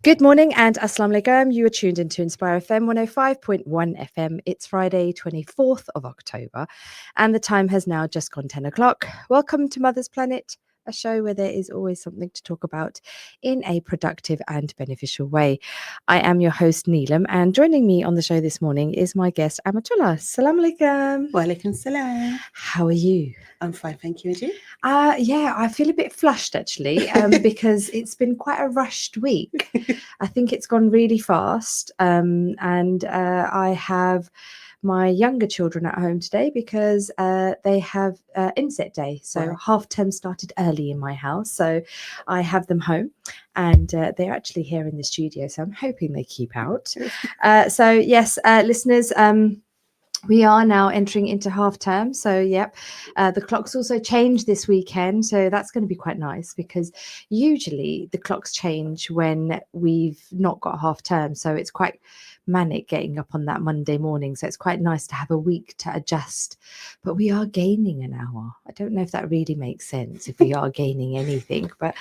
Good morning and Assalamu alaikum. You are tuned into Inspire FM 105.1 FM. It's Friday, 24th of October, and the time has now just gone 10 o'clock. Welcome to Mother's Planet, a show where there is always something to talk about in a productive and beneficial way. I am your host, Neelum, and joining me on the show this morning is my guest, Amatullah. Assalamu alaikum. Wa alaikum salam. How are you? I'm fine, thank you. And you? Yeah, I feel a bit flushed actually, because it's been quite a rushed week. I think it's gone really fast, and I have my younger children at home today because they have inset day. So Right. half term started early in my house, so I have them home, and they're actually here in the studio. So I'm hoping they keep out. So yes, listeners. We are now entering into half term. So, yep, the clocks also changed this weekend. So that's going to be quite nice because usually the clocks change when we've not got half term. So it's quite manic getting up on that Monday morning. So it's quite nice to have a week to adjust. But we are gaining an hour. I don't know if that really makes sense, if we are gaining anything. But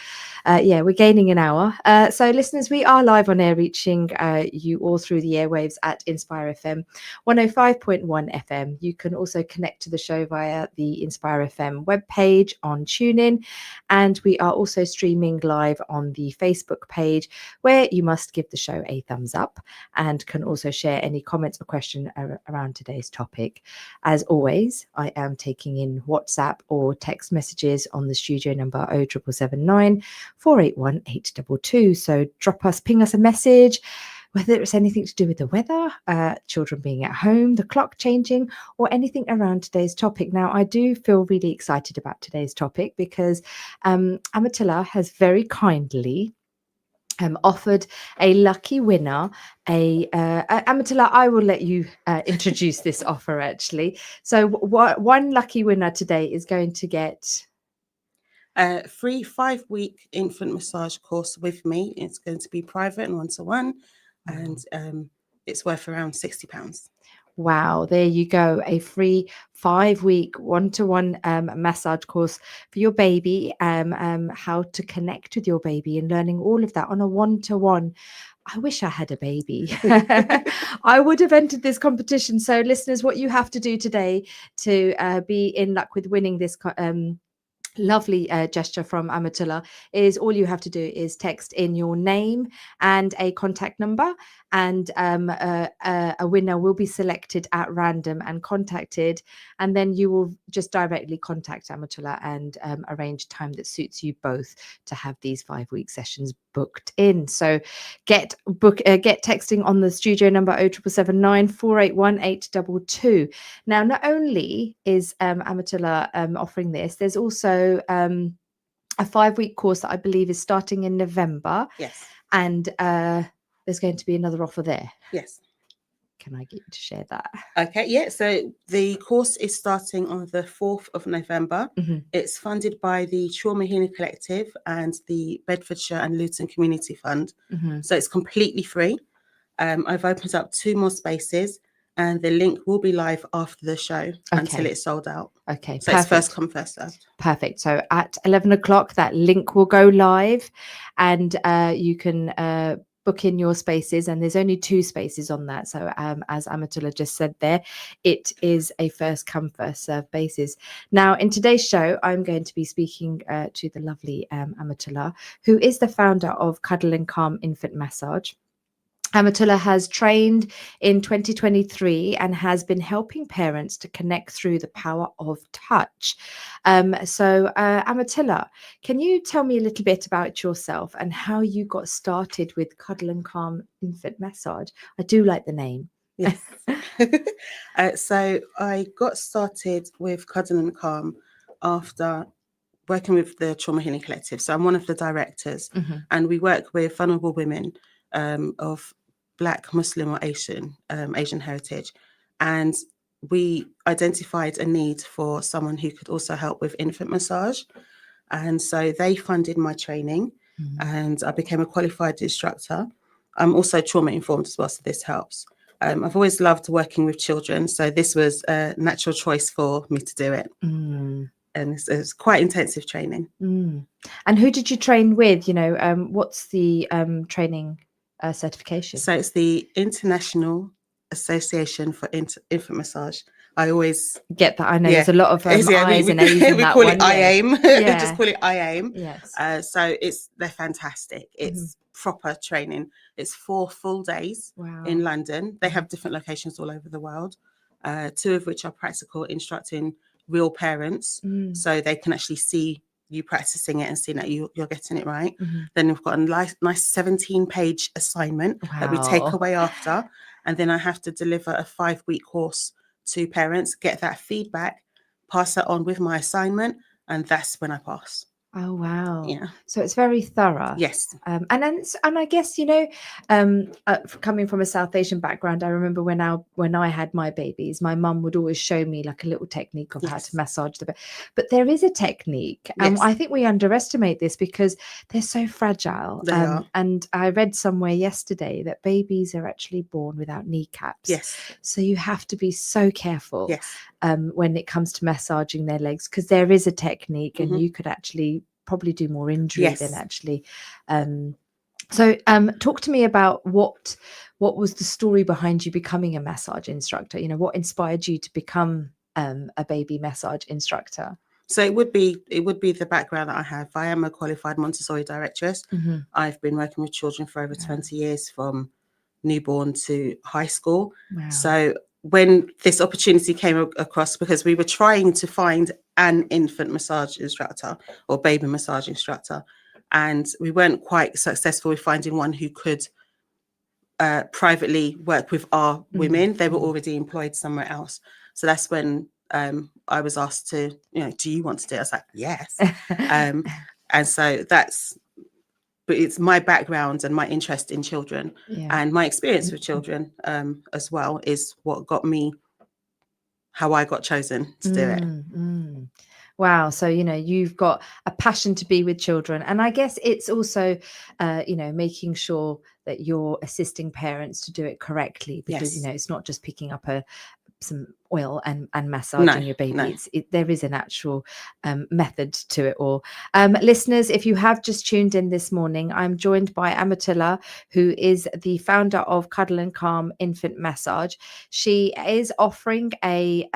yeah, we're gaining an hour. So, listeners, we are live on air, reaching you all through the airwaves at Inspire FM 105.1 FM. You can also connect to the show via the Inspire FM webpage on TuneIn, and we are also streaming live on the Facebook page, where you must give the show a thumbs up and can also share any comments or question around today's topic. As always, I am taking in WhatsApp or text messages on the studio number 07779 481 822. So ping us a message, whether it's anything to do with the weather, children being at home, the clock changing, or anything around today's topic. Now, I do feel really excited about today's topic because Amatullah has very kindly offered a lucky winner. Amatullah, I will let you introduce this offer actually. So one lucky winner today is going to get A free 5-week infant massage course with me. It's going to be private and one-to-one, and it's worth around £60. Wow, there you go. A free 5-week one-to-one massage course for your baby, how to connect with your baby and learning all of that on a one-to-one. I wish I had a baby. I would have entered this competition. So, listeners, what you have to do today to be in luck with winning this lovely gesture from Amatullah is all you have to do is text in your name and a contact number, and a winner will be selected at random and contacted, and then you will just directly contact Amatullah and arrange time that suits you both to have these 5-week sessions booked in. So get texting on the studio number 07779 481 822. Now, not only is Amatullah offering this, there's also a 5-week course that I believe is starting in November. Yes. And there's going to be another offer there. Yes. Can I get you to share that? Okay, yeah. So the course is starting on the 4th of November. Mm-hmm. It's funded by the Trauma Healing Collective and the Bedfordshire and Luton Community Fund. Mm-hmm. So it's completely free. I've opened up 2 more spaces, and the link will be live after the show until it's sold out. Okay, so perfect. It's first come, first served. Perfect. So at 11 o'clock, that link will go live, and you can book in your spaces, and there's only 2 spaces on that. So as Amatullah just said there, it is a first come, first serve basis. Now, in today's show, I'm going to be speaking to the lovely Amatullah, who is the founder of Cuddle and Calm Infant Massage. Amatullah has trained in 2023 and has been helping parents to connect through the power of touch. So, Amatullah, can you tell me a little bit about yourself and how you got started with Cuddle and Calm Infant Massage? I do like the name. Yes. So I got started with Cuddle and Calm after working with the Trauma Healing Collective. So I'm one of the directors, and we work with vulnerable women of Black, Muslim, or Asian heritage. And we identified a need for someone who could also help with infant massage. And so they funded my training, and I became a qualified instructor. I'm also trauma informed as well, so this helps. I've always loved working with children, so this was a natural choice for me to do it. And it's quite intensive training. And who did you train with? What's the training certification? So it's the International Association for Infant Massage. I always Get that. I know yeah, there's a lot of yeah, I's and A's in we that call one. it Yeah. IAIM. Just Yeah. call it IAIM. Yes. So they're fantastic. It's proper training. It's 4 full days in Wow. London. They have different locations all over the world. 2 of which are practical, instructing real parents, so they can actually see you practicing it and seeing that you're getting it right. Then we've got a nice 17-page assignment that we take Wow. away after, and then I have to deliver a 5-week course to parents, get that feedback, pass that on with my assignment, and that's when I pass. Oh wow! Yeah. So it's very thorough. Yes. And I guess coming from a South Asian background, I remember when I had my babies, my mum would always show me like a little technique of how to massage the baby. But there is a technique, and I think we underestimate this because they're so fragile. They are. And I read somewhere yesterday that babies are actually born without kneecaps. Yes. So you have to be so careful. Yes. When it comes to massaging their legs, because there is a technique, and you could actually probably do more injury than actually. So talk to me about what was the story behind you becoming a massage instructor? What inspired you to become a baby massage instructor? So it would be the background that I have. I am a qualified Montessori directress. I've been working with children for over 20 years, from newborn to high school. Wow. So when this opportunity came across, because we were trying to find an infant massage instructor or baby massage instructor, and we weren't quite successful with finding one who could privately work with our women. They were already employed somewhere else. So that's when I was asked to, do you want to do it? I was like, yes. And so but it's my background and my interest in children and my experience with children as well is what got me how I got chosen to do it. Wow. So, you've got a passion to be with children. And I guess it's also, making sure that you're assisting parents to do it correctly, because, it's not just picking up some oil and massaging your baby. There is an actual method to it all. Listeners, if you have just tuned in this morning, I'm joined by Amatullah, who is the founder of Cuddle and Calm Infant Massage. She is offering a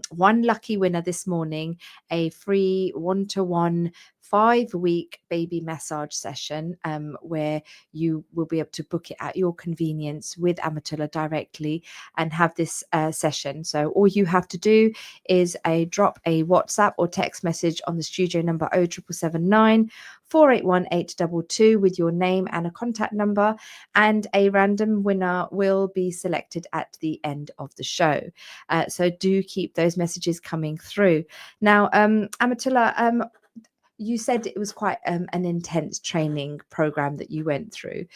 one lucky winner this morning, a free 1-to-1 5-week baby massage session, where you will be able to book it at your convenience with Amatullah directly and have this session. So all you have to do is drop a WhatsApp or text message on the studio number 07779 481 822 with your name and a contact number, and a random winner will be selected at the end of the show. So do keep those messages coming through. Now, Amatullah, you said it was quite an intense training program that you went through.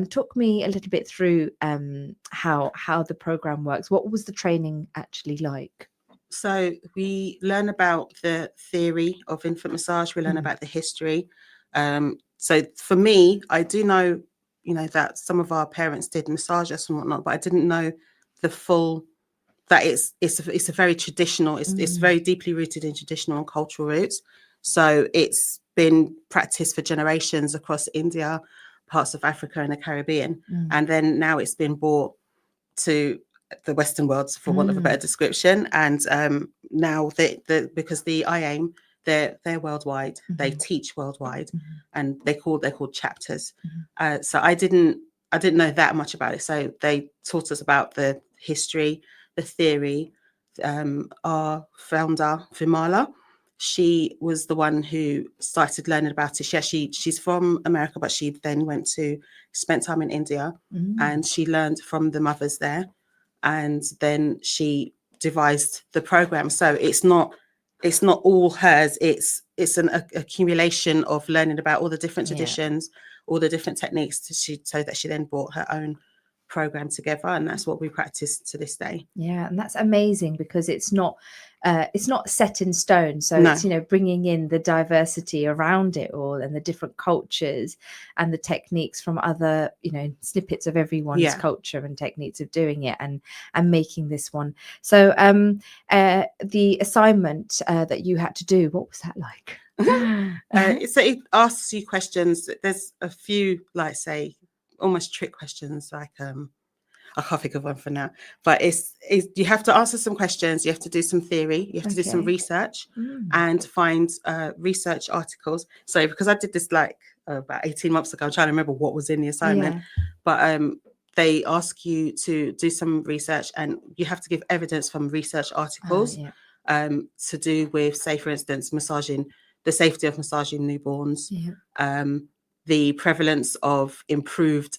Talk me a little bit through how the program works. What was the training actually like? So we learn about the theory of infant massage. We learn about the history. So for me, I do know, that some of our parents did massage us and whatnot, but I didn't know the full. That it's a very traditional. It's very deeply rooted in traditional and cultural roots. So it's been practiced for generations across India, parts of Africa and the Caribbean. And then now it's been brought to the Western world, for want of a better description. And now because the IAIM, they're worldwide, they teach worldwide, and they're called chapters. So I didn't know that much about it. So they taught us about the history, the theory. Our founder, Vimala, she was the one who started learning about it. She's from America, but she then spent time in India, and she learned from the mothers there, and then she devised the program. So it's not all hers. It's an accumulation of learning about all the different traditions, all the different techniques, so that she then brought her own program together, and that's what we practice to this day. Yeah, and that's amazing, because it's not set in stone. So No. it's bringing in the diversity around it all, and the different cultures and the techniques from other snippets of everyone's culture and techniques of doing it, and making this one. So the assignment that you had to do, what was that like? So it asks you questions. There's a few, like, say, almost trick questions, like I can't think of one for now, but it's you have to answer some questions, you have to do some theory, you have to do some research and find research articles. So because I did this like about 18 months ago, I'm trying to remember what was in the assignment, but they ask you to do some research and you have to give evidence from research articles to do with, say, for instance, massaging, the safety of massaging newborns, the prevalence of improved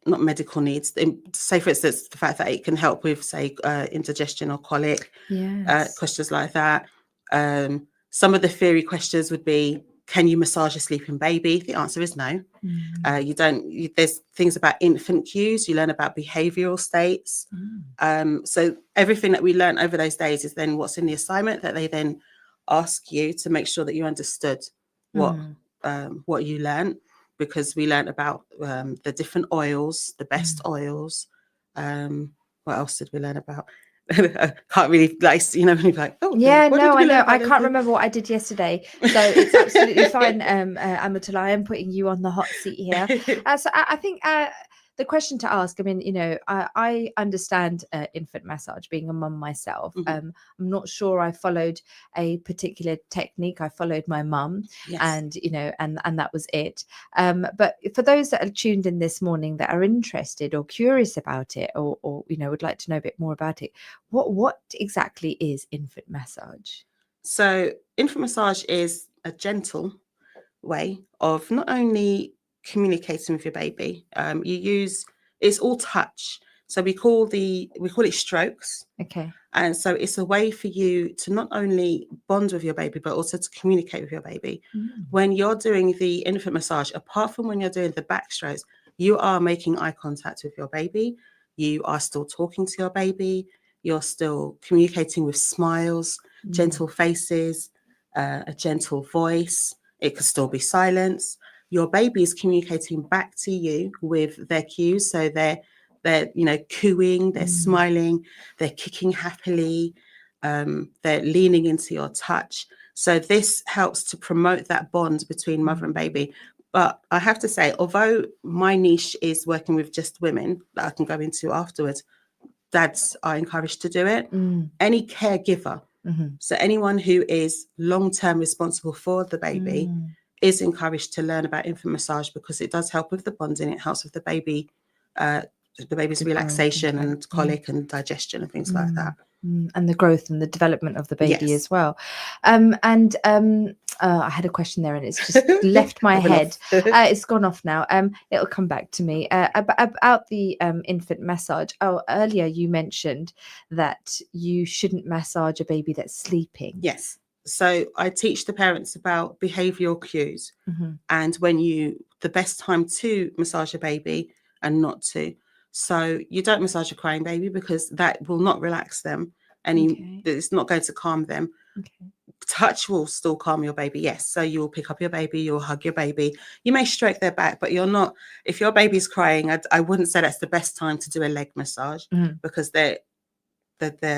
not medical needs, say for instance the fact that it can help with, say, indigestion or colic, questions like that. Some of the theory questions would be, can you massage a sleeping baby? The answer is no. You don't. There's things about infant cues, you learn about behavioral states. So everything that we learn over those days is then what's in the assignment that they then ask you to make sure that you understood what you learned, because we learned about the different oils, the best oils. What else did we learn about? I can't really, like, you know, like, oh yeah, what no, did we I learn know. about I this? can't remember what I did yesterday, so it's absolutely fine. Amatullah, I am putting you on the hot seat here. So I think the question to ask, I mean, you know, I understand infant massage, being a mum myself. I'm not sure I followed a particular technique. I followed my mum, and you know, and that was it. But for those that are tuned in this morning that are interested or curious about it, or you know, would like to know a bit more about it, what exactly is infant massage? So infant massage is a gentle way of not only communicating with your baby. It's all touch. So we call it strokes. Okay. And so it's a way for you to not only bond with your baby, but also to communicate with your baby. When you're doing the infant massage, apart from when you're doing the back strokes, you are making eye contact with your baby. You are still talking to your baby. You're still communicating with smiles, gentle faces, a gentle voice. It could still be silence. Your baby is communicating back to you with their cues. So they're you know, cooing, they're smiling, they're kicking happily, they're leaning into your touch. So this helps to promote that bond between mother and baby. But I have to say, although my niche is working with just women that I can go into afterwards, dads are encouraged to do it. Any caregiver, so anyone who is long-term responsible for the baby is encouraged to learn about infant massage, because it does help with the bonding. It helps with the baby's relaxation and colic and digestion and things like that. And the growth and the development of the baby as well. I had a question there and it's just left my head. It's gone off now. It'll come back to me. About the infant massage. Oh, earlier you mentioned that you shouldn't massage a baby that's sleeping. Yes. So I teach the parents about behavioral cues and the best time to massage a baby and not to. So you don't massage a crying baby, because that will not relax them and it's not going to calm them. Touch will still calm your baby, yes. So you will pick up your baby, you'll hug your baby, you may stroke their back, but you're not, if your baby's crying, I wouldn't say that's the best time to do a leg massage, because they're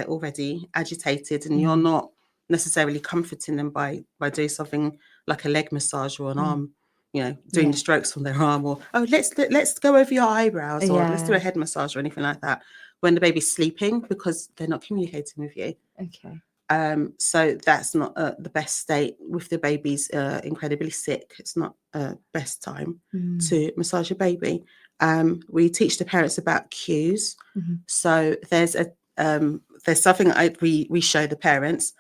already agitated and you're not necessarily comforting them by doing something like a leg massage or an arm, you know, doing the strokes on their arm, or let's go over your eyebrows, or let's do a head massage or anything like that when the baby's sleeping, because they're not communicating with you. So that's not the best state. With the baby's incredibly sick, it's not best time to massage a baby. We teach the parents about cues. So there's something we show the parents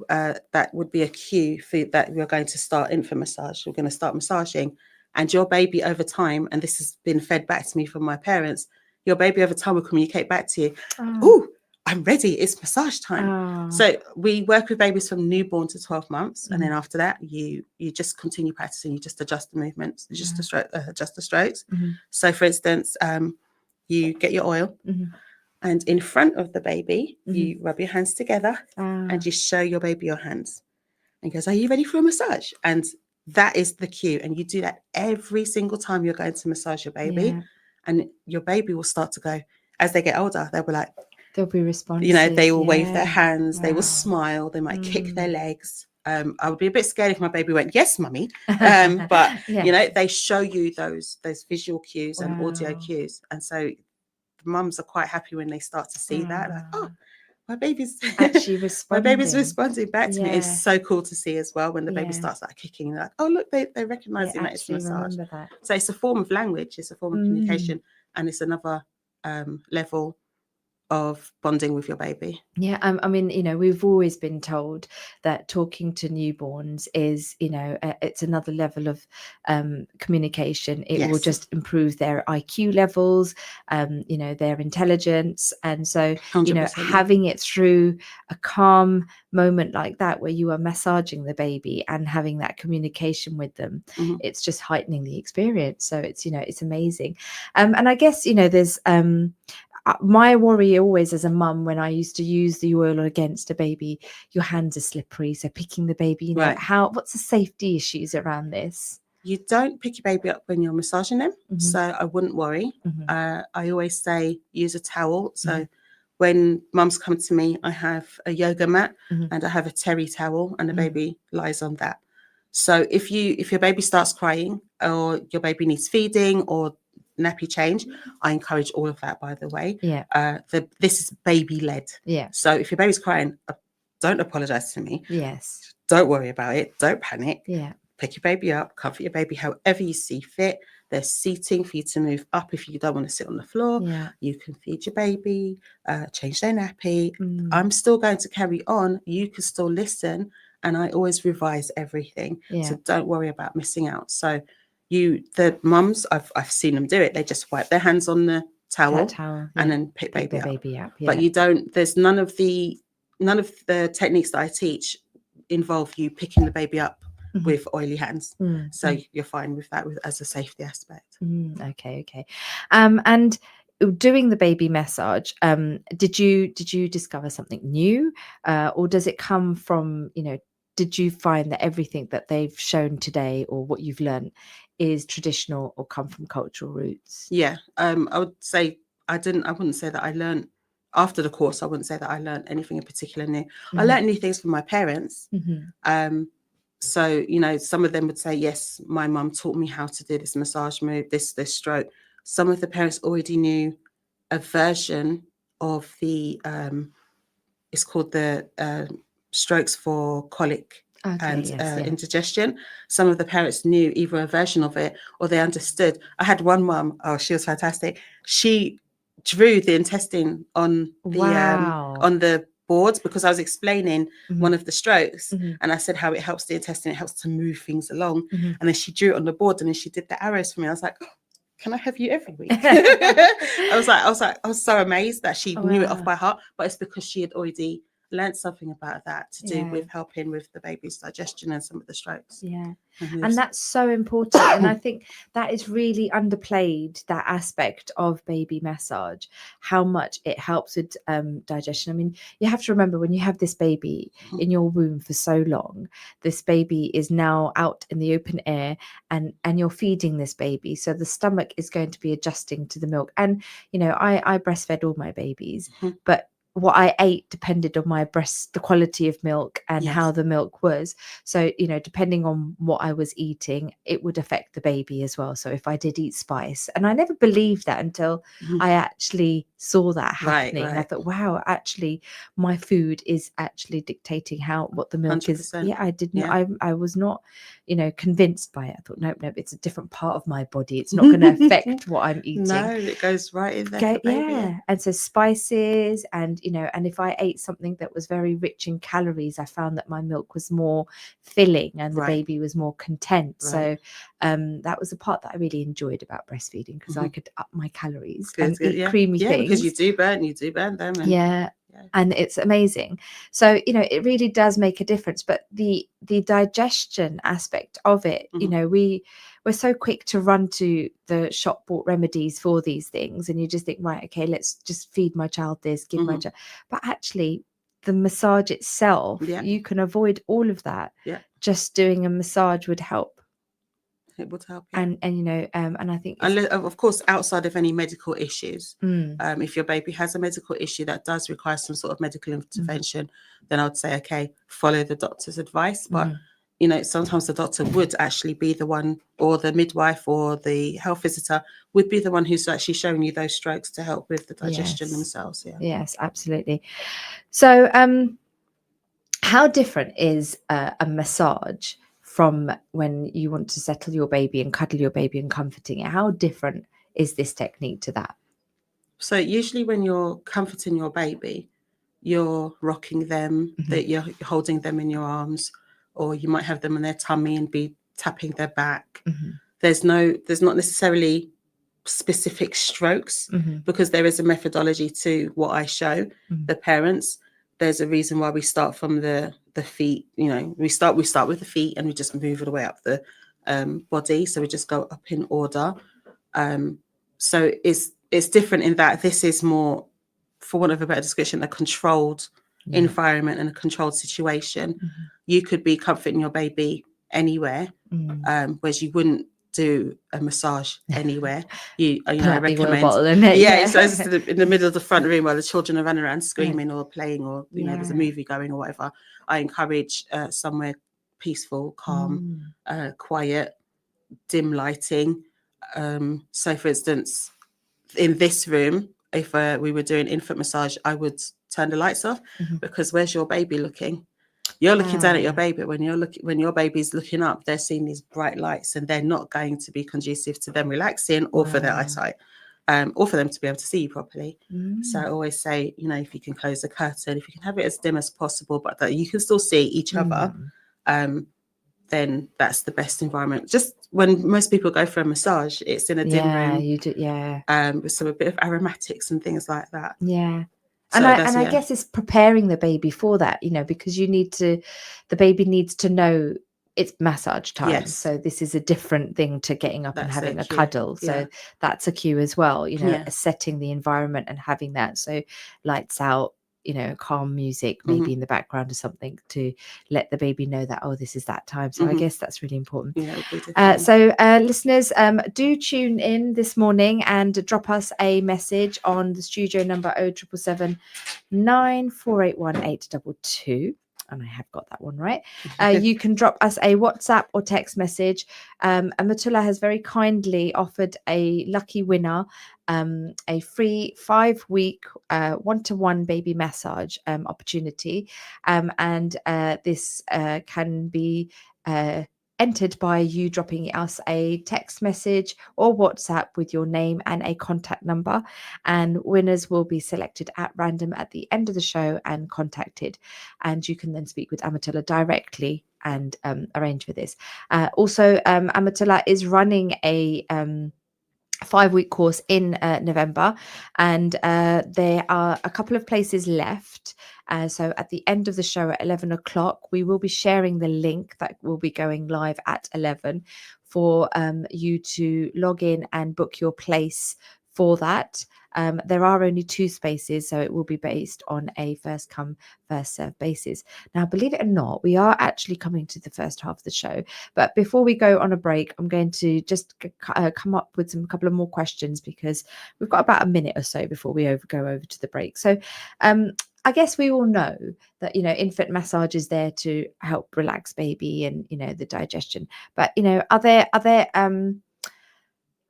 that would be a cue for that we're going to start infant massage. We're going to start massaging, and your baby over time, and this has been fed back to me from my parents, your baby over time will communicate back to you, "Ooh, I'm ready, it's massage time." So we work with babies from newborn to 12 months, and then after that you just continue practicing. You just adjust the movements, just adjust the strokes. So for instance, you get your oil, and in front of the baby you rub your hands together and you show your baby your hands and goes, "Are you ready for a massage?" And that is the cue, and you do that every single time you're going to massage your baby. And your baby will start to go, as they get older, they'll be responsive, you know, they will wave their hands, they will smile, they might kick their legs, I would be a bit scared if my baby went, yes, mummy. But Yeah. they show you those visual cues and audio Wow. cues, and so mums are quite happy when they start to see that, like, oh, Wow. my baby's Actually my baby's responding. responding back to me. It's Yeah. so cool to see as well when the baby Yeah. starts like kicking, like, oh look, they're They recognizing that it's actually massage. remember that. So it's a form of language, it's a form of communication, and it's another level of bonding with your baby. Yeah, I mean, we've always been told that talking to newborns is, it's another level of communication. It will Yes. just improve their IQ levels, their intelligence. And so, 100%, having it through a calm moment like that, where you are massaging the baby and having that communication with them, it's just heightening the experience. So it's amazing. And I guess, there's my worry always as a mum, when I used to use the oil against a baby, your hands are slippery, so picking the baby, Right. what's the safety issues around this? You don't pick your baby up when you're massaging them, so I wouldn't worry. I always say use a towel. So when mums come to me, I have a yoga mat and I have a terry towel, and the baby lies on that. So if your baby starts crying, or your baby needs feeding or nappy change, I encourage all of that, by the way. Yeah. This is baby led. Yeah. So if your baby's crying, don't apologize to me. Yes. Don't worry about it. Don't panic. Yeah. Pick your baby up, comfort your baby however you see fit. There's seating for you to move up if you don't want to sit on the floor. Yeah. You can feed your baby, change their nappy. I'm still going to carry on. You can still listen, and I always revise everything. Yeah. So don't worry about missing out. So the mums, I've seen them do it. They just wipe their hands on the towel, and then pick baby up. Yeah. But you don't. There's none of the techniques that I teach involve you picking the baby up with oily hands. So you're fine with that as a safety aspect. Okay. And doing the baby massage, did you discover something new, or does it come from, did you find that everything that they've shown today, or what you've learned, is traditional or come from cultural roots? Yeah, I would say I wouldn't say that I learned after the course. I wouldn't say that I learned anything in particular new. I learned new things from my parents. So, some of them would say, yes, my mum taught me how to do this massage move, this stroke. Some of the parents already knew a version of the, it's called the strokes for colic and indigestion. Some of the parents knew either a version of it or they understood. I had one mum, she was fantastic. She drew the intestine on the boards because I was explaining one of the strokes, and I said how it helps the intestine, it helps to move things along. And then she drew it on the board, and then she did the arrows for me. I was like, oh, can I have you every week? I was so amazed that she knew it off by heart, but it's because she had already learned something about that to do with helping with the baby's digestion and some of the strokes. Yeah. And that's so important. And I think that is really underplayed, that aspect of baby massage, how much it helps with digestion. I mean, you have to remember, when you have this baby in your womb for so long, this baby is now out in the open air, and you're feeding this baby. So the stomach is going to be adjusting to the milk. And, I breastfed all my babies, but what I ate depended on my breast, the quality of milk, and how the milk was. So, depending on what I was eating, it would affect the baby as well. So if I did eat spice, and I never believed that until I actually saw that happening. Right. I thought, wow, actually my food is actually dictating what the milk 100%. Is. Yeah, I didn't, I was not, convinced by it. I thought, nope, it's a different part of my body. It's not going to affect what I'm eating. No, it goes right in there for baby. Yeah. And so spices, and and if I ate something that was very rich in calories, I found that my milk was more filling and the baby was more content. So that was the part that I really enjoyed about breastfeeding, because I could up my calories and eat creamy things. Because you do burn them. And, and it's amazing. So it really does make a difference. But the digestion aspect of it, we're so quick to run to the shop bought remedies for these things, and you just think, right, okay, let's just feed my child this, give my child. But actually, the massage itself, you can avoid all of that. Just doing a massage would help. it would help. Yeah. And you know, and I think Unless, of course, outside of any medical issues. Mm. If your baby has a medical issue that does require some sort of medical intervention, then I would say, okay, follow the doctor's advice. But you know, sometimes the doctor would actually be the one, or the midwife or the health visitor would be the one who's actually showing you those strokes to help with the digestion themselves. Yeah. Yes, absolutely. So, how different is a massage from when you want to settle your baby and cuddle your baby and comforting it? How different is this technique to that? So usually when you're comforting your baby, you're rocking them, that you're holding them in your arms, or you might have them on their tummy and be tapping their back. There's not necessarily specific strokes, because there is a methodology to what I show the parents. There's a reason why we start from the feet. You know, we start with the feet and we just move it way up the body. So we just go up in order. So it's different in that this is more, for want of a better description, a controlled environment and a controlled situation. You could be comforting your baby anywhere, whereas you wouldn't do a massage anywhere. I recommend, so it's in the middle of the front room while the children are running around screaming or playing, or there's a movie going or whatever. I encourage somewhere peaceful, calm, quiet, dim lighting. So for instance, in this room, if we were doing infant massage, I would turn the lights off, because where's your baby looking? You're looking down at your baby. When your baby's looking up, they're seeing these bright lights, and they're not going to be conducive to them relaxing or for their eyesight, or for them to be able to see you properly. So I always say, if you can close the curtain, if you can have it as dim as possible, but that you can still see each other, then that's the best environment. Just when most people go for a massage, it's in a dim room. You do, with a bit of aromatics and things like that. Yeah. So I guess it's preparing the baby for that, because the baby needs to know it's massage time. Yes. So this is a different thing to getting up and having a cuddle. So that's a cue as well, setting the environment and having that. So lights out, calm music, maybe in the background or something, to let the baby know that, this is that time. So I guess that's really important. So listeners, do tune in this morning and drop us a message on the studio number 0777 9481 822. And I have got that one right. You can drop us a WhatsApp or text message. Amatullah has very kindly offered a lucky winner a free 5-week one-to-one baby massage opportunity. And this can be entered by you dropping us a text message or WhatsApp with your name and a contact number, and winners will be selected at random at the end of the show and contacted, and you can then speak with Amatullah directly and arrange for this. Also, Amatullah is running a 5-week course in November, and there are a couple of places left. So at the end of the show at 11 o'clock, we will be sharing the link that will be going live at 11 for you to log in and book your place for that. There are only 2 spaces, so it will be based on a first come, first serve basis. Now, believe it or not, we are actually coming to the first half of the show. But before we go on a break, I'm going to just come up with a couple of more questions, because we've got about a minute or so before we go over to the break. So I guess we all know that, infant massage is there to help relax baby and, the digestion. But,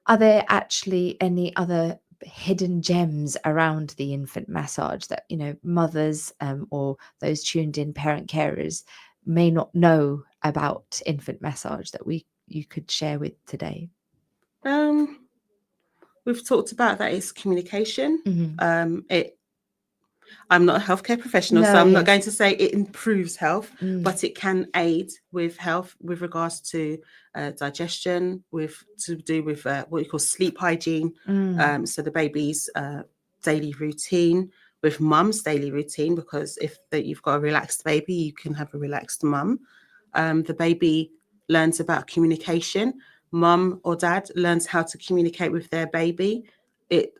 are there actually any other hidden gems around the infant massage that mothers or those tuned in parent carers may not know about infant massage that you could share with today? We've talked about that it's communication. I'm not a healthcare professional, so I'm not going to say it improves health, but it can aid with health with regards to digestion, to do with what we call sleep hygiene. So the baby's daily routine, with mum's daily routine, because if you've got a relaxed baby, you can have a relaxed mum. The baby learns about communication. Mum or dad learns how to communicate with their baby.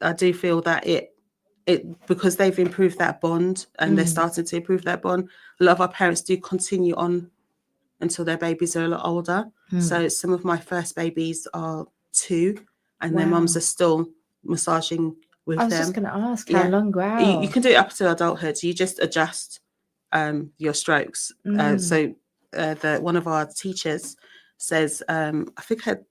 I do feel that it because they've improved that bond, and they're starting to improve that bond. A lot of our parents do continue on until their babies are a lot older. So some of my first babies are 2 and their mums are still massaging with them. I was just going to ask how long. Wow. You can do it up to adulthood. You just adjust your strokes. So one of our teachers says, I think her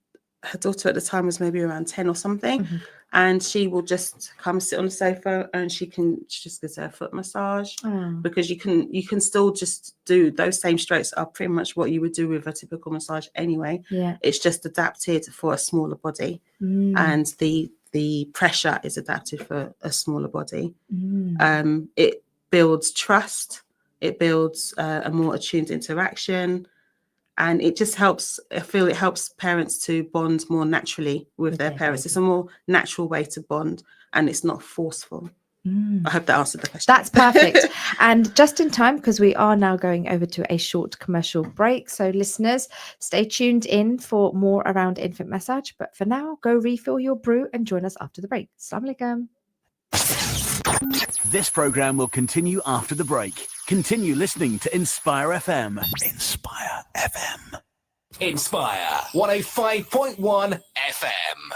daughter at the time was maybe around 10 or something. And she will just come sit on the sofa and she just gives her a foot massage because you can still just do those same strokes are pretty much what you would do with a typical massage anyway. It's just adapted for a smaller body and the pressure is adapted for a smaller body. It builds trust. It builds a more attuned interaction. And it just helps, I feel it helps parents to bond more naturally with their parents. It's a more natural way to bond and it's not forceful. I hope that answered the question. That's perfect. And just in time, because we are now going over to a short commercial break. So listeners, stay tuned in for more around infant massage. But for now, go refill your brew and join us after the break. Assalamu alaikum. This program will continue after the break. Continue listening to Inspire FM. Inspire FM. Inspire 105.1 FM.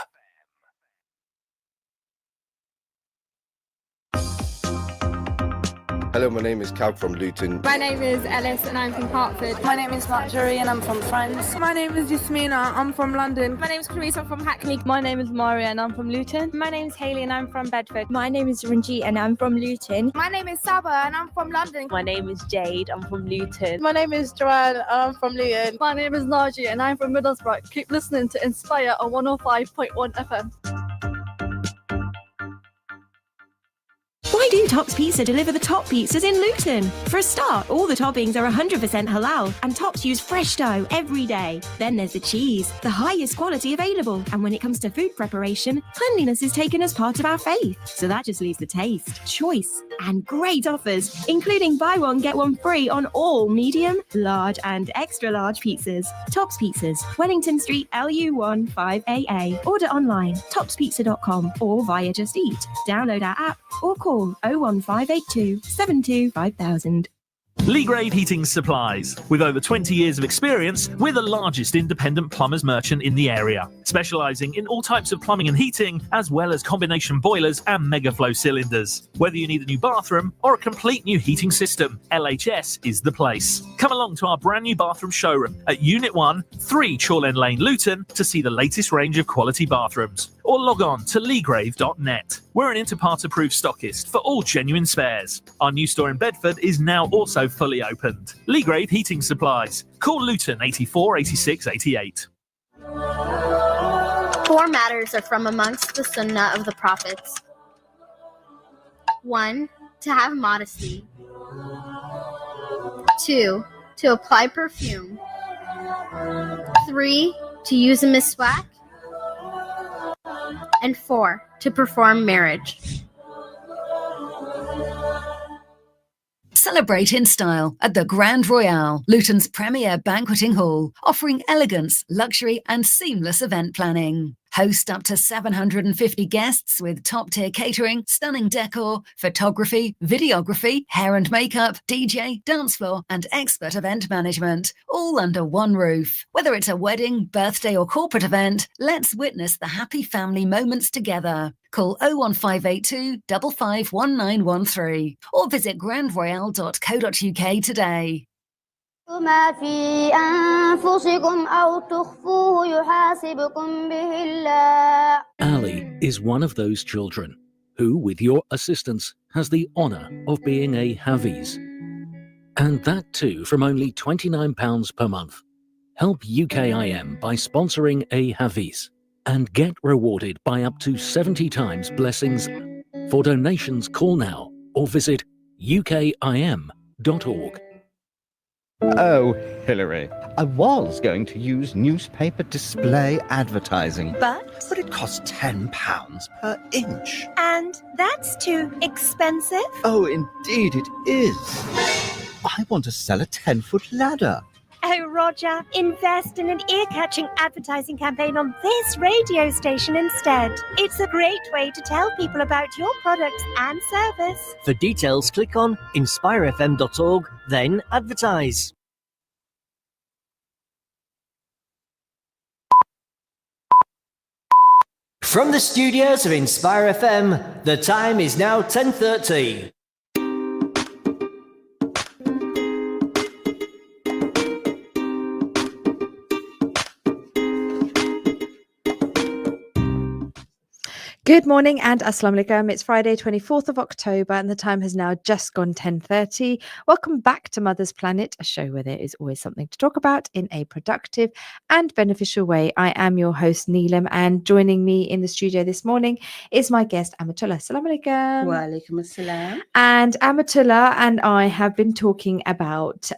Hello, my name is Cal from Luton. My name is Ellis and I'm from Hertford. My name is Marjorie and I'm from France. My name is Yasmina, I'm from London. My name is Clarissa, I'm from Hackney. My name is Maria and I'm from Luton. My name is Hayley and I'm from Bedford. My name is Ranjit and I'm from Luton. My name is Saba and I'm from London. My name is Jade, I'm from Luton. My name is Joanne, I'm from Luton. My name is Naji and I'm from Middlesbrough. Keep listening to Inspire on 105.1 FM. Why do Tops Pizza deliver the top pizzas in Luton? For a start, all the toppings are 100% halal and Tops use fresh dough every day. Then there's the cheese, the highest quality available. And when it comes to food preparation, cleanliness is taken as part of our faith. So that just leaves the taste, choice, and great offers, including buy one, get one free on all medium, large, and extra large pizzas. Tops Pizzas, Wellington Street, LU1 5AA. Order online, topspizza.com or via Just Eat. Download our app or call 01582 72 5000. Lee Grade Heating Supplies. With over 20 years of experience, we're the largest independent plumbers merchant in the area, specialising in all types of plumbing and heating, as well as combination boilers and megaflow cylinders. Whether you need a new bathroom or a complete new heating system, LHS is the place. Come along to our brand new bathroom showroom at Unit 1, 3 Chorlend Lane, Luton, to see the latest range of quality bathrooms. Or log on to leegrave.net. We're an Interpart approved stockist for all genuine spares. Our new store in Bedford is now also fully opened. Lee Grade Heating Supplies. Call Luton 84 86 88. 4 matters are from amongst the sunnah of the prophets. 1. To have modesty. 2. To apply perfume. 3. To use a miswak. And 4. To perform marriage. Celebrate in style at the Grand Royale, Luton's premier banqueting hall, offering elegance, luxury and seamless event planning. Host up to 750 guests with top-tier catering, stunning decor, photography, videography, hair and makeup, DJ, dance floor and expert event management, all under one roof. Whether it's a wedding, birthday or corporate event, let's witness the happy family moments together. Call 01582 551913 or visit grandroyale.co.uk today. ما في أنفسكم أو تخفوه يحاسبكم به الله. Ali is one of those children who, with your assistance, has the honour of being a Hafiz. And that too from only £29 per month. Help UKIM by sponsoring a Hafiz and get rewarded by up to 70 times blessings. For donations, call now or visit ukim.org. Oh, Hilary, I was going to use newspaper display advertising. But it costs £10 per inch. And that's too expensive. Oh, indeed it is. I want to sell a 10-foot ladder. Oh, Roger, invest in an ear-catching advertising campaign on this radio station instead. It's a great way to tell people about your products and service. For details, click on inspirefm.org, then advertise. From the studios of Inspire FM, the time is now 10:30. Good morning and Assalamu alaikum. It's Friday, 24th of October, and the time has now just gone 10:30. Welcome back to Mother's Planet, a show where there is always something to talk about in a productive and beneficial way. I am your host, Neelum, and joining me in the studio this morning is my guest, Amatullah. Assalamu alaikum. Wa alaikum assalam. And Amatullah and I have been talking about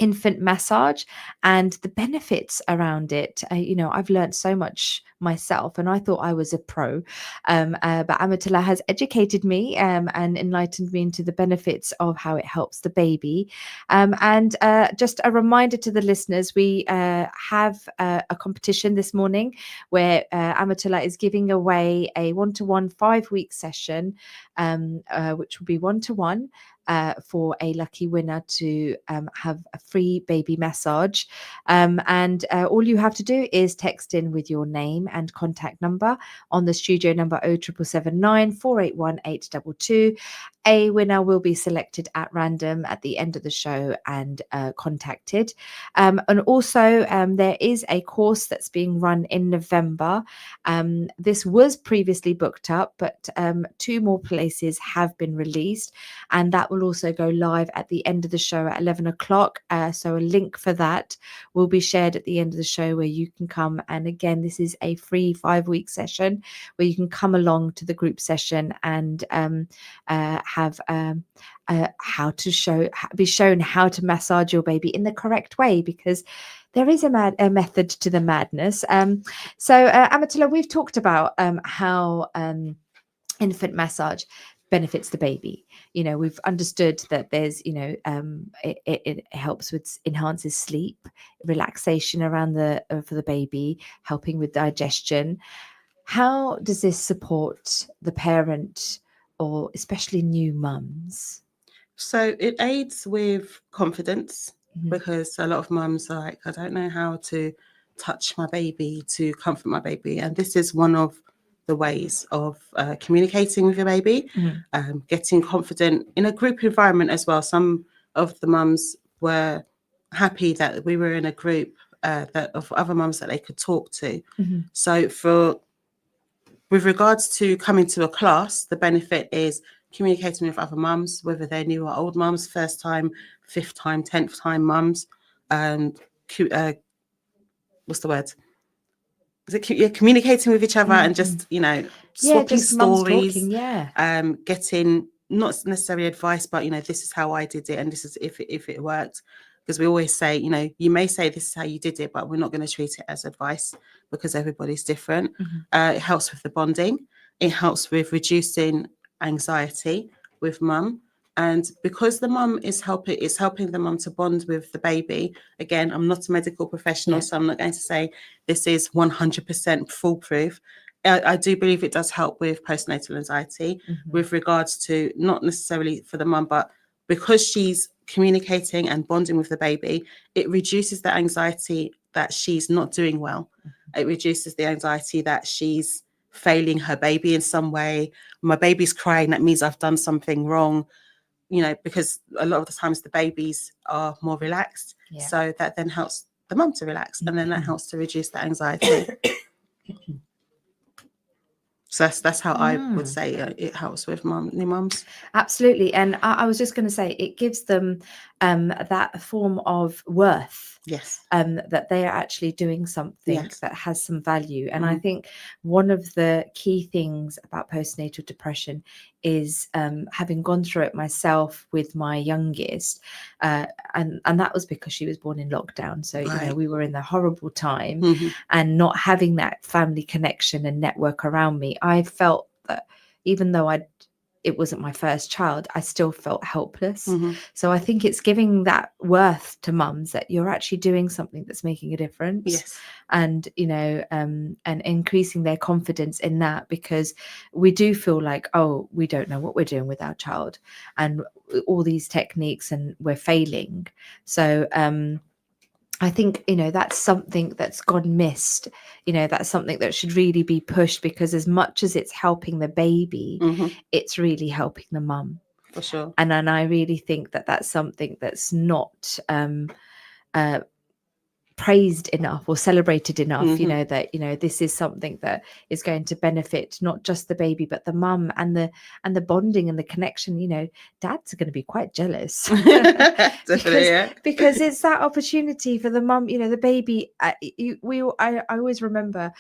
infant massage and the benefits around it. I've learned so much myself, and I thought I was a pro, but Amatullah has educated me and enlightened me into the benefits of how it helps the baby. And just a reminder to the listeners, we have a competition this morning where Amatullah is giving away a 1-to-1 5-week session, which will be 1-to-1. For a lucky winner to have a free baby massage. And all you have to do is text in with your name and contact number on the studio number 07779 481 822. A winner will be selected at random at the end of the show and contacted. And also, there is a course that's being run in November. This was previously booked up, but 2 more places have been released, and that will also go live at the end of the show at 11 o'clock. So a link for that will be shared at the end of the show where you can come. And again, this is a free 5-week session where you can come along to the group session and have be shown how to massage your baby in the correct way, because there is a method to the madness. So Amatullah, we've talked about how infant massage benefits the baby. We've understood that there's it helps with enhances sleep, relaxation around for the baby, helping with digestion. How does this support the parent, or especially new mums? So it aids with confidence, because a lot of mums are like, I don't know how to touch my baby, to comfort my baby. And this is one of the ways of communicating with your baby, getting confident in a group environment as well. Some of the mums were happy that we were in a group of other mums that they could talk to. So with regards to coming to a class, the benefit is communicating with other mums, whether they're new or old mums, first time, 5th time, 10th time mums. What's the word? Communicating with each other and just, swapping stories. Talking, getting not necessarily advice, but, this is how I did it and this is if it worked. Because we always say, you may say this is how you did it, but we're not going to treat it as advice because everybody's different. It helps with the bonding. It helps with reducing anxiety with mum. And because the mum is helping the mum to bond with the baby. Again, I'm not a medical professional, so I'm not going to say this is 100% foolproof. I do believe it does help with postnatal anxiety with regards to not necessarily for the mum, but because she's communicating and bonding with the baby, it reduces the anxiety that she's not doing well. It reduces the anxiety that she's failing her baby in some way. My baby's crying, that means I've done something wrong, because a lot of the times the babies are more relaxed. So that then helps the mum to relax, and then that helps to reduce the anxiety. So that's how I would say it helps with new mums. Absolutely. And I was just going to say, it gives them that form of worth. Yes. That they are actually doing something that has some value. And I think one of the key things about postnatal depression is having gone through it myself with my youngest, and that was because she was born in lockdown. So we were in the horrible time, and not having that family connection and network around me, I felt that even though it wasn't my first child, I still felt helpless. So I think it's giving that worth to mums that you're actually doing something that's making a difference. And and increasing their confidence in that, because we do feel like, oh, we don't know what we're doing with our child and all these techniques and we're failing. So I think, that's something that's gone missed. That's something that should really be pushed, because as much as it's helping the baby, it's really helping the mum. For sure. And I really think that that's something that's not praised enough or celebrated enough, that this is something that is going to benefit not just the baby but the mum, and the bonding and the connection. Dads are going to be quite jealous. Definitely, because it's that opportunity for the mum, the baby. I always remember,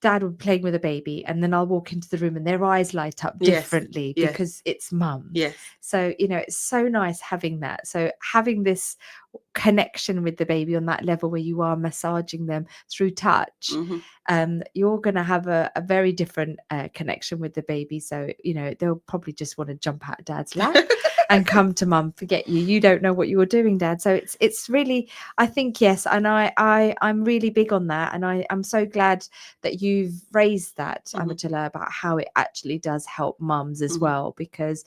Dad would be playing with a baby, and then I'll walk into the room and their eyes light up differently because it's mum. Yes. So, it's so nice having that. So having this connection with the baby on that level where you are massaging them through touch, you're going to have a very different connection with the baby. So, they'll probably just want to jump out of Dad's lap and come to mum, forget you. You don't know what you were doing, Dad. So it's really, I think, yes. And I'm really big on that. And I'm so glad that you've raised that, Amatullah, about how it actually does help mums as well, because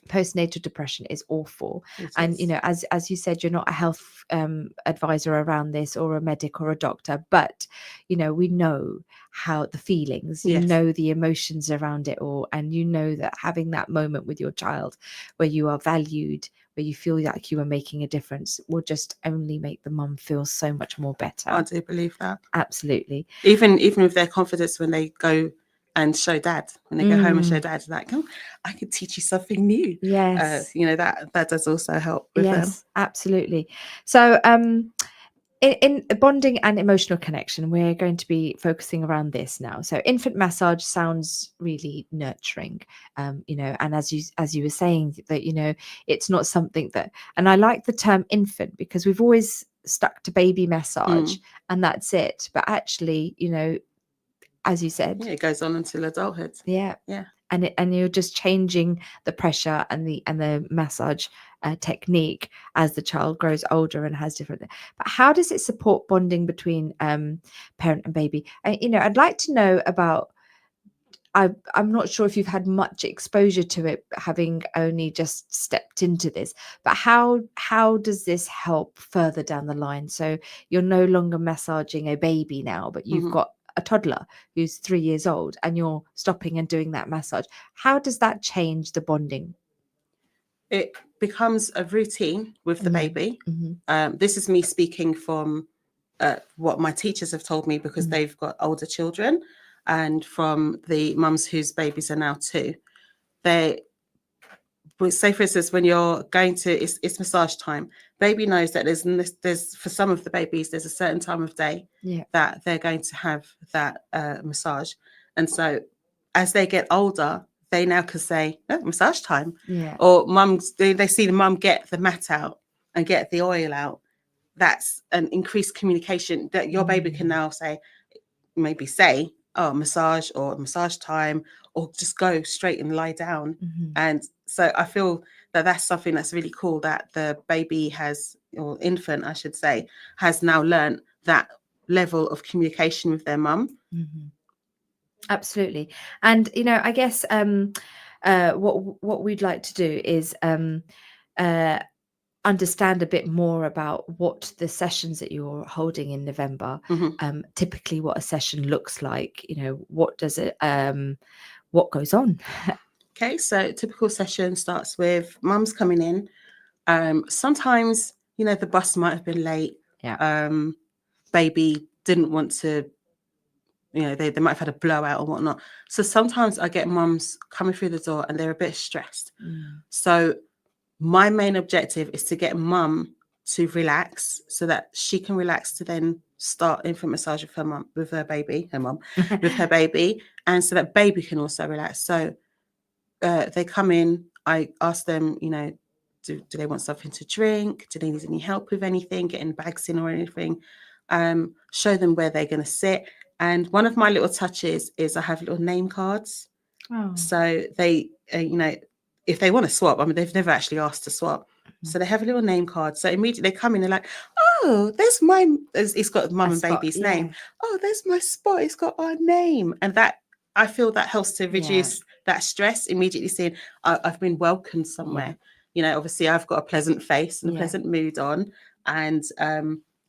postnatal depression is awful. And as you said, you're not a health advisor around this, or a medic or a doctor, but we know how the feelings, the emotions around it all, and that having that moment with your child where you are valued, where you feel like you are making a difference, will just only make the mum feel so much more better. I do believe that. Absolutely. Even with their confidence when they go and show Dad, when they go home and show Dad, like, oh, I could teach you something new. Yes. That does also help with them. Yes, absolutely. So in bonding and emotional connection, we're going to be focusing around this now. So infant massage sounds really nurturing, and as you were saying, that it's not something that, and I like the term infant, because we've always stuck to baby massage and that's it. But actually, as you said, it goes on until adulthood. Yeah. And you're just changing the pressure and the massage technique as the child grows older and has different. But how does it support bonding between parent and baby? I'd like to know about. I'm not sure if you've had much exposure to it, having only just stepped into this. But how does this help further down the line? So you're no longer massaging a baby now, but you've got a toddler who's 3 years old, and you're stopping and doing that massage. How does that change the bonding? It becomes a routine with the baby. This is me speaking from what my teachers have told me, because they've got older children, and from the mums whose babies are now 2. Say, for instance, when you're going to, it's massage time. Baby knows that there's for some of the babies, there's a certain time of day that they're going to have that massage. And so as they get older, they now can say, oh, massage time. Or mums, they see the mum get the mat out and get the oil out. That's an increased communication that your baby can now maybe say, oh, massage, or massage time, or just go straight and lie down. And so I feel that that's something that's really cool, that the baby has, or infant, I should say, has now learned that level of communication with their mum. Absolutely. And, I guess what we'd like to do is understand a bit more about what the sessions that you're holding in November, typically what a session looks like. What does it, what goes on? Okay, so typical session starts with mums coming in. Sometimes, the bus might have been late. Baby didn't want to, they might have had a blowout or whatnot. So sometimes I get mums coming through the door and they're a bit stressed. So my main objective is to get mum to relax, so that she can relax to then start infant massage with her mum, with her baby, with her baby, and so that baby can also relax. So they come in, I ask them, do they want something to drink? Do they need any help with anything, getting bags in or anything? Show them where they're going to sit. And one of my little touches is I have little name cards. So they, if they want to swap, they've never actually asked to swap. So they have a little name card. So immediately they come in, they're like, oh, it's got mum and baby's name. Oh, there's my spot. It's got our name. And that, I feel that helps to reduce that stress, immediately saying, I've been welcomed somewhere. you know, obviously I've got a pleasant face and a pleasant mood on. And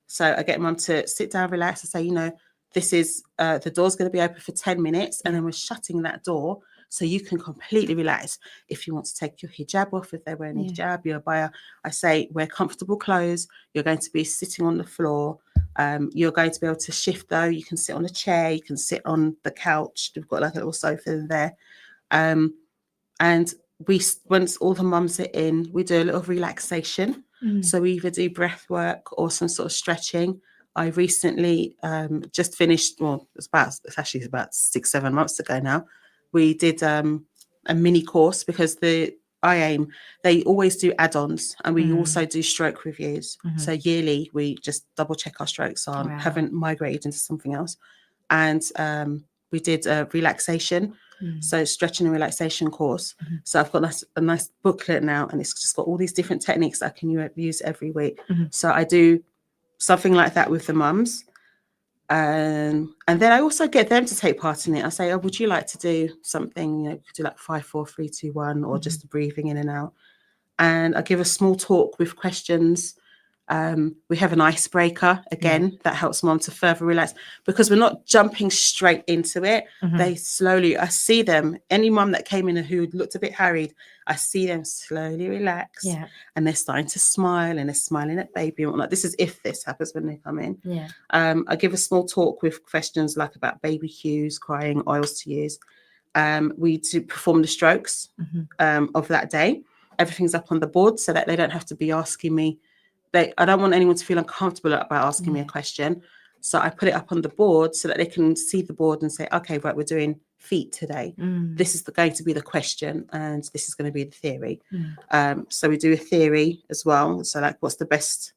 so I get mum to sit down, relax, and say, you know, this is the door's going to be open for 10 minutes and then we're shutting that door so you can completely relax. If you want to take your hijab off, if they're wearing a hijab, your abaya, I say wear comfortable clothes. You're going to be sitting on the floor. You're going to be able to shift though. You can sit on a chair, you can sit on the couch. We've got like a little sofa in there. And once all the mums are in, we do a little relaxation. So we either do breath work or some sort of stretching. I recently just finished, well, it's about 6-7 months ago now. We did a mini course because they always do add-ons, and we also do stroke reviews. So yearly, we just double check our strokes haven't migrated into something else. And we did a relaxation, so stretching and relaxation course. So I've got a nice booklet now, and it's just got all these different techniques that I can use every week. So I do something like that with the mums. And then I also get them to take part in it. I say, oh, would you like to do something, you know, do like 5, 4, 3, 2, 1, or just breathing in and out. And I give a small talk with questions. We have an icebreaker again that helps mom to further relax, because we're not jumping straight into it. They slowly, I see them, any mom that came in who looked a bit harried, I see them slowly relax, and they're starting to smile, and they're smiling at baby and whatnot. This is if this happens when they come in. I give a small talk with questions like about baby cues, crying, oils to use. We do perform the strokes of that day. Everything's up on the board so that they don't have to be asking me. I don't want anyone to feel uncomfortable about asking me a question. So I put it up on the board so that they can see the board and say, okay, right, we're doing feet today. This is going to be the question, and this is going to be the theory. So we do a theory as well. So like, what's the best?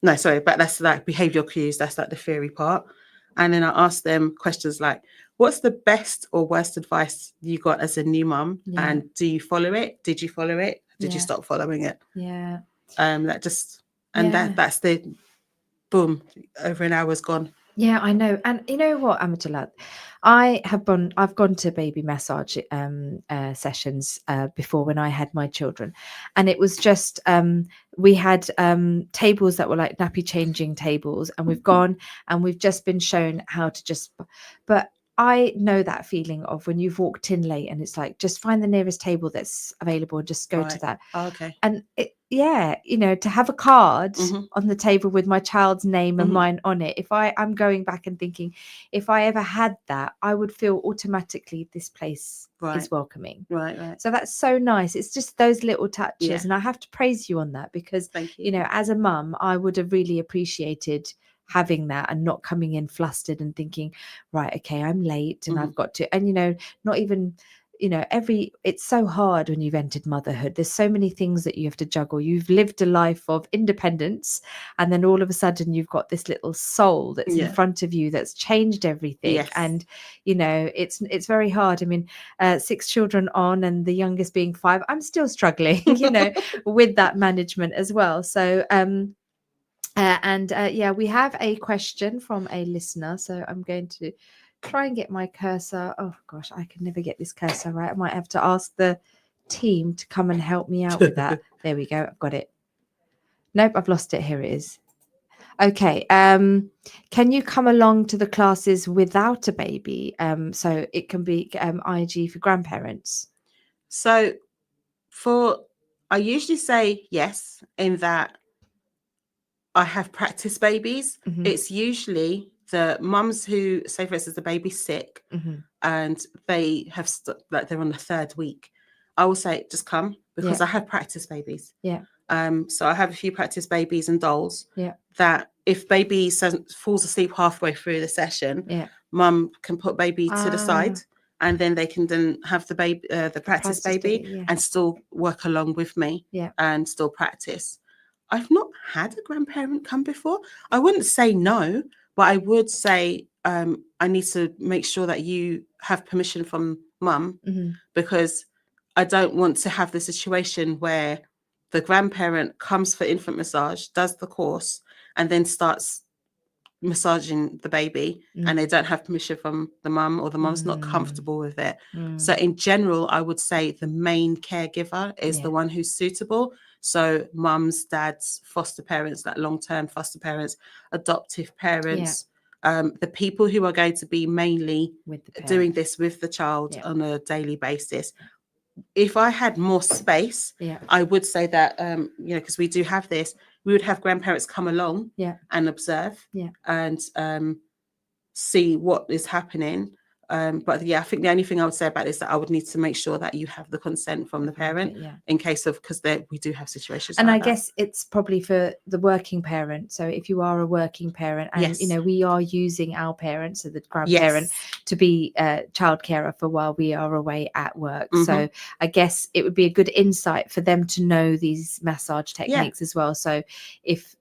No, sorry, but that's like behavioural cues. That's like the theory part. And then I ask them questions like, what's the best or worst advice you got as a new mum? And do you follow it? Did you follow it? Did you stop following it? That's the boom, over an hour's gone. Yeah, I know. And you know what, Amatullah, I've gone to baby massage sessions before when I had my children, and it was just we had tables that were like nappy changing tables, and we've gone and we've just been shown how to but I know that feeling of when you've walked in late and it's like, just find the nearest table that's available and just go to that. Okay. And to have a card on the table with my child's name and mine on it. If I'm going back and thinking, if I ever had that, I would feel automatically this place is welcoming. Right. So that's so nice. It's just those little touches. And I have to praise you on that, because, you know, as a mum, I would have really appreciated having that and not coming in flustered and thinking, right, okay, I'm late and I've got to, and, you know, not even, you know, it's so hard when you've entered motherhood. There's so many things that you have to juggle. You've lived a life of independence, and then all of a sudden you've got this little soul that's in front of you that's changed everything. And, you know, it's very hard. I mean, 6 children on, and the youngest being 5, I'm still struggling, you know, with that management as well. So, we have a question from a listener. So I'm going to try and get my cursor. Oh gosh, I can never get this cursor right. I might have to ask the team to come and help me out with that. There we go. I've got it. Nope, I've lost it. Here it is. Okay. Can you come along to the classes without a baby? So it can be IG for grandparents. So I usually say yes, in that I have practice babies. It's usually the mums who, say for instance, the baby's sick and they have like they're on the 3rd week. I will say, just come, because I have practice babies. So I have a few practice babies and dolls that if baby falls asleep halfway through the session, mum can put baby to the side, and then they can then have the baby, the practice baby, and still work along with me and still practice. I've not had a grandparent come before. I wouldn't say no, but I would say I need to make sure that you have permission from mum, because I don't want to have the situation where the grandparent comes for infant massage, does the course, and then starts massaging the baby and they don't have permission from the mum, or the mum's not comfortable with it. So in general, I would say the main caregiver is the one who's suitable. So mums, dads, foster parents, like long-term foster parents, adoptive parents, the people who are going to be mainly doing this with the child on a daily basis. If I had more space, I would say that, you know, because we do have this, we would have grandparents come along and observe and see what is happening. But I think the only thing I would say about it is that I would need to make sure that you have the consent from the parent in case of, because we do have situations. And like I that. guess it's probably for the working parent. So if you are a working parent and, you know, we are using our parents, so the grandparent, to be a child carer for while we are away at work. So I guess it would be a good insight for them to know these massage techniques as well. So if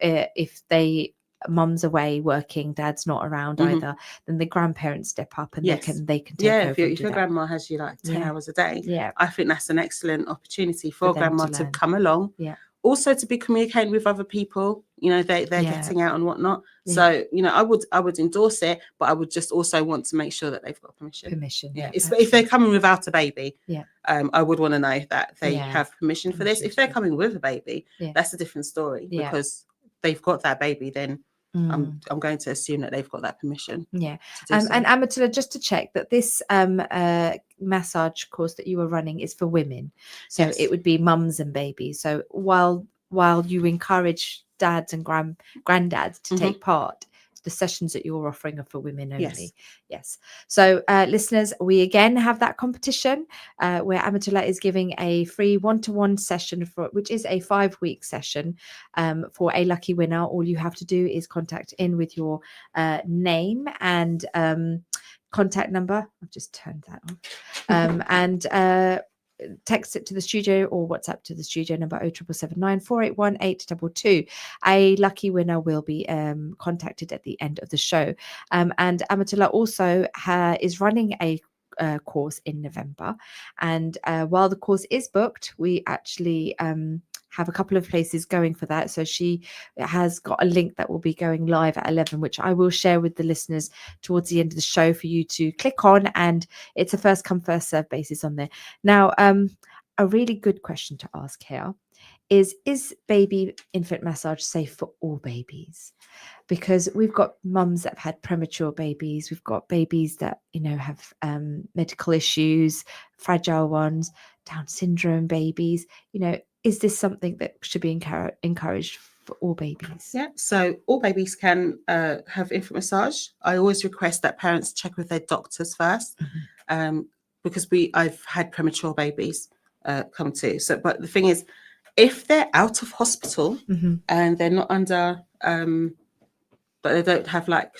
mum's away working, dad's not around either, then the grandparents step up and they can take over. If your grandma has you like 10 hours a day, I think that's an excellent opportunity for grandma to come along. Also to be communicating with other people, you know, they're getting out and whatnot. So, you know, I would endorse it, but I would just also want to make sure that they've got permission. If they're coming without a baby, I would want to know that they have permission for this. If they're coming with a baby, that's a different story because they've got that baby, then I'm going to assume that they've got that permission. And Amatullah, just to check that this massage course that you are running is for women, so it would be mums and babies. So while you encourage dads and granddads to take part, the sessions that you're offering are for women only. So listeners, we again have that competition where Amatullah is giving a free one-to-one session which is a 5-week session for a lucky winner. All you have to do is contact in with your name and contact number. I've just turned that off. And text it to the studio or WhatsApp to the studio number 07779 481 822. A lucky winner will be contacted at the end of the show. And Amatullah also is running a course in November, and while the course is booked, we actually have a couple of places going for that. So she has got a link that will be going live at 11, which I will share with the listeners towards the end of the show for you to click on, and it's a first come first serve basis on there. Now, a really good question to ask here is baby infant massage safe for all babies? Because we've got mums that have had premature babies, we've got babies that, you know, have medical issues, fragile ones, Down syndrome babies. You know, is this something that should be encouraged for all babies? So all babies can have infant massage. I always request that parents check with their doctors first, because I've had premature babies come too. So, but the thing is, if they're out of hospital and they're not under, but they don't have like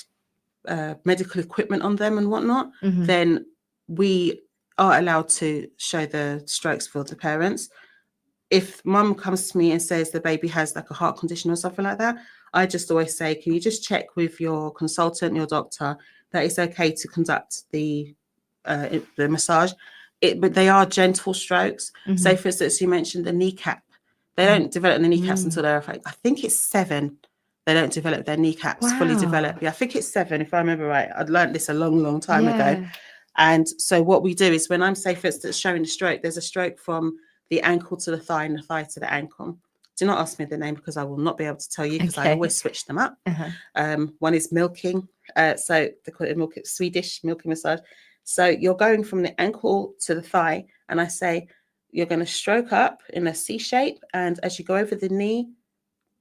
medical equipment on them and whatnot, then we are allowed to show the strokes for the parents. If mum comes to me and says the baby has like a heart condition or something like that, I just always say, can you just check with your consultant, your doctor, that it's okay to conduct the massage? But they are gentle strokes. So for instance, you mentioned the kneecap. They don't develop the kneecaps until they're, I think it's 7. They don't develop their kneecaps fully developed. I think it's 7, if I remember right. I'd learned this a long time ago. And so what we do is when I'm, say, for instance, showing the stroke, there's a stroke from the ankle to the thigh and the thigh to the ankle. Do not ask me the name because I will not be able to tell you, because I always switch them up. One is milking. So they call it Swedish milking massage. So you're going from the ankle to the thigh, and I say, you're going to stroke up in a C shape, and as you go over the knee,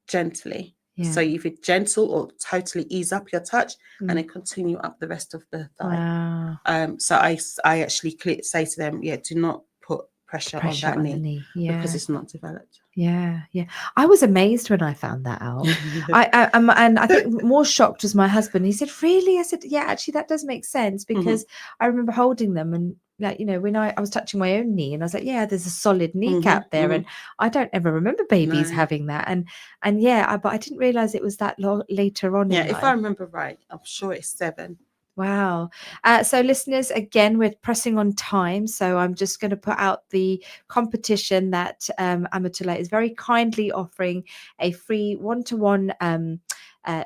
gently. So you either gentle or totally ease up your touch, and then continue up the rest of the thigh. So I actually say to them, do not put pressure on that knee, because it's not developed. I was amazed when I found that out. And I think more shocked was my husband. He said, really? I said, yeah, actually that does make sense, because I remember holding them and, like, you know, when I was touching my own knee, and I was like, yeah, there's a solid kneecap there. And I don't ever remember babies having that. And but I didn't realize it was that later on in life. If I remember right, I'm sure it's 7. Wow. So listeners, again, we're pressing on time. So I'm just going to put out the competition that Amatullah is very kindly offering a free one-to-one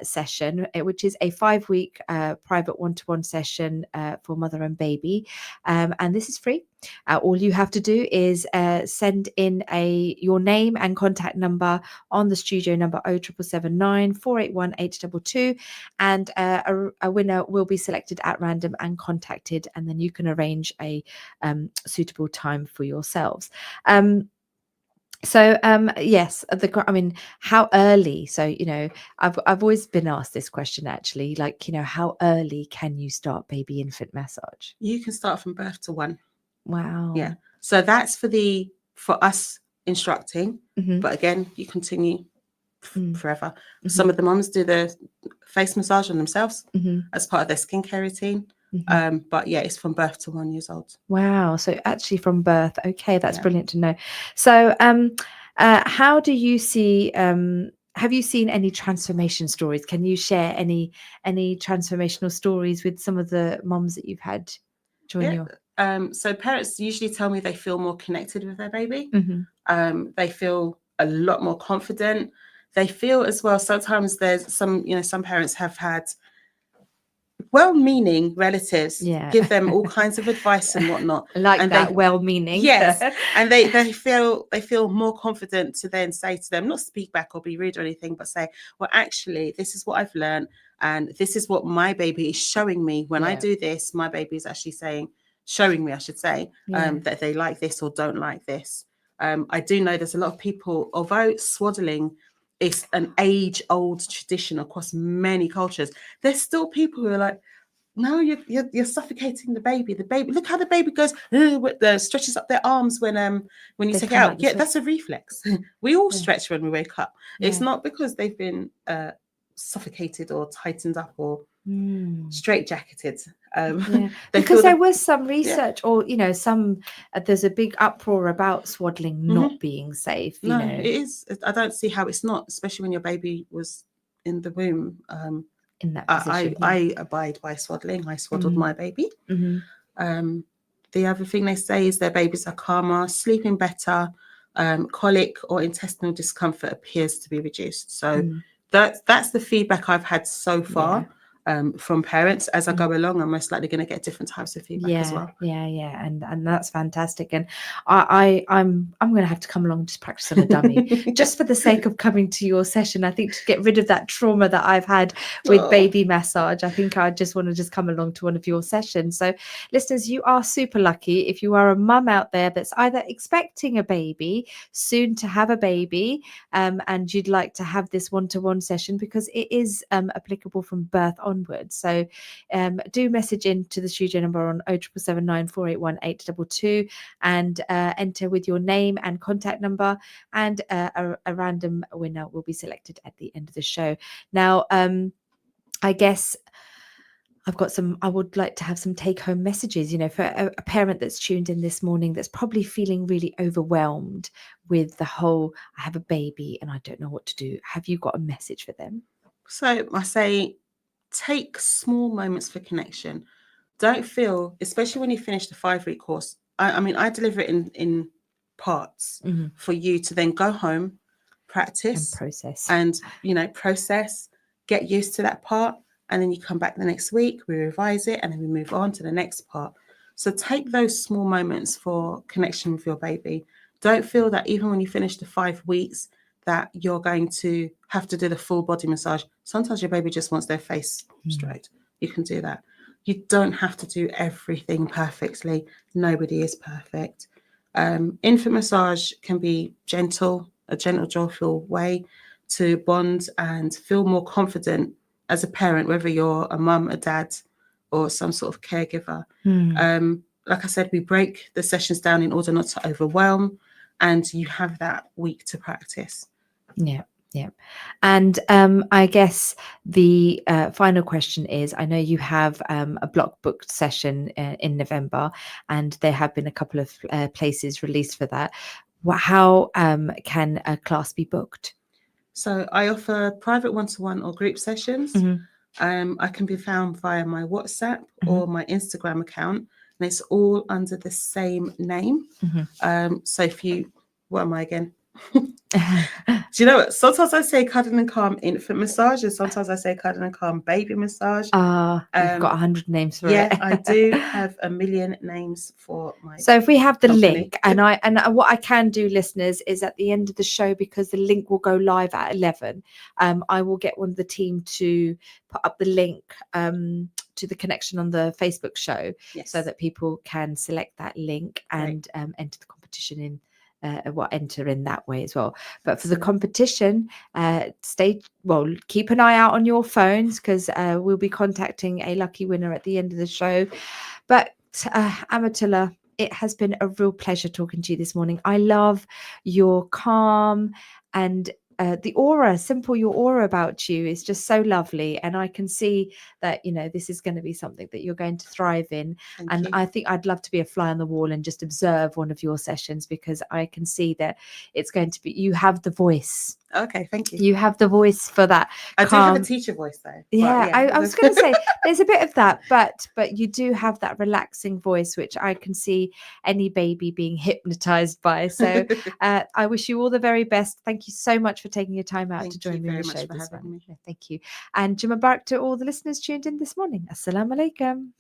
session, which is a 5-week private one-to-one session for mother and baby. And this is free. All you have to do is send in your name and contact number on the studio number 07779 481 822, and a winner will be selected at random and contacted, and then you can arrange a suitable time for yourselves. Yes, I mean, how early? So, I've always been asked this question actually, like, how early can you start baby infant massage? You can start from birth to 1. Wow. Yeah. So that's for us instructing, Mhm. but again, you continue forever. Mhm. Some of the moms do the face massage on themselves Mhm. as part of their skincare routine. Mhm. But yeah, it's from birth to 1 years old. Wow. So actually from birth. Okay, that's Yeah. brilliant to know. So how do you see have you seen any transformation stories? Can you share any transformational stories with some of the moms that you've had join your So parents usually tell me they feel more connected with their baby. Mhm. They feel a lot more confident. They feel as well, sometimes there's some parents have had well-meaning relatives give them all kinds of advice and whatnot. Like and that, well-meaning. Yes. And they feel more confident to then say to them, not speak back or be rude or anything, but say, well, actually, this is what I've learned, and this is what my baby is showing me. When I Yeah. do this, my baby is actually showing me, I should say, Yeah. that they like this or don't like this. I do know there's a lot of people, although swaddling is an age-old tradition across many cultures, there's still people who are like, no, you're suffocating the baby. The baby, look how the baby goes, with the stretches up their arms when you They take it come out out. the Yeah, switch. that's a reflex. We all Yeah. stretch when we wake up. It's Yeah. not because they've been suffocated or tightened up or Mm. straitjacketed. Yeah, They because feel there the, was some yeah. research, or some there's a big uproar about swaddling not Mhm. being safe. No, it is. I don't see how it's not, especially when your baby was in the womb. In that position. I abide by swaddling. I swaddled my baby. Mhm. The other thing they say is their babies are calmer, sleeping better, colic or intestinal discomfort appears to be reduced. So Mm. that's the feedback I've had so far from parents. As I go along, I'm most likely going to get different types of feedback as well. Yeah, and that's fantastic. And I'm going to have to come along and just practice on a dummy, just for the sake of coming to your session. I think to get rid of that trauma that I've had with baby massage, I think I just want to just come along to one of your sessions. So, listeners, you are super lucky if you are a mum out there that's either expecting a baby, soon to have a baby, and you'd like to have this one-to-one session, because it is applicable from birth onwards. So do message in to the studio number on 07779 481 822 and enter with your name and contact number, and a random winner will be selected at the end of the show. Now, I guess I would like to have some take-home messages, for a parent that's tuned in this morning that's probably feeling really overwhelmed with the whole, I have a baby and I don't know what to do. Have you got a message for them? So I say, take small moments for connection. Don't feel, especially when you finish the 5-week course. I mean, I deliver it in parts for you to then go home, practice, and process, get used to that part, and then you come back the next week, we revise it, and then we move on to the next part. So take those small moments for connection with your baby. Don't feel that even when you finish the 5 weeks that you're going to have to do the full body massage. Sometimes your baby just wants their face straight. You can do that. You don't have to do everything perfectly. Nobody is perfect. Infant massage can be a gentle, joyful way to bond and feel more confident as a parent, whether you're a mum, a dad, or some sort of caregiver. Like I said, we break the sessions down in order not to overwhelm, and you have that week to practice. Yeah. And I guess the final question is, I know you have a block booked session in November, and there have been a couple of places released for that. How can a class be booked? So I offer private one-to-one or group sessions. I can be found via my WhatsApp or my Instagram account, and it's all under the same name. So what am I again? Do you know what? Sometimes I say cuddle and calm infant massage, and sometimes I say cuddle and calm baby massage. You've got 100 names for it. Yeah, I do have a million names for my. So if we have the company. link, and what I can do, listeners, is at the end of the show, because the link will go live at 11. I will get one of the team to put up the link to the connection on the Facebook show, so that people can select that link and enter the competition in. Enter in that way as well. But for the competition, keep an eye out on your phones, because we'll be contacting a lucky winner at the end of the show. But Amatullah, it has been a real pleasure talking to you this morning. I love your calm and the aura, your aura about you is just so lovely. And I can see that, this is going to be something that you're going to thrive in. Thank you. I think I'd love to be a fly on the wall and just observe one of your sessions, because I can see that it's going to be, you have the voice. Okay, thank you. You have the voice for that. I do have a teacher voice though. Yeah, I was going to say there's a bit of that, but you do have that relaxing voice, which I can see any baby being hypnotized by. So I wish you all the very best. Thank you so much for taking your time out to join me on the show this morning. Thank you. And Juma Barak to all the listeners tuned in this morning. Assalamu alaikum.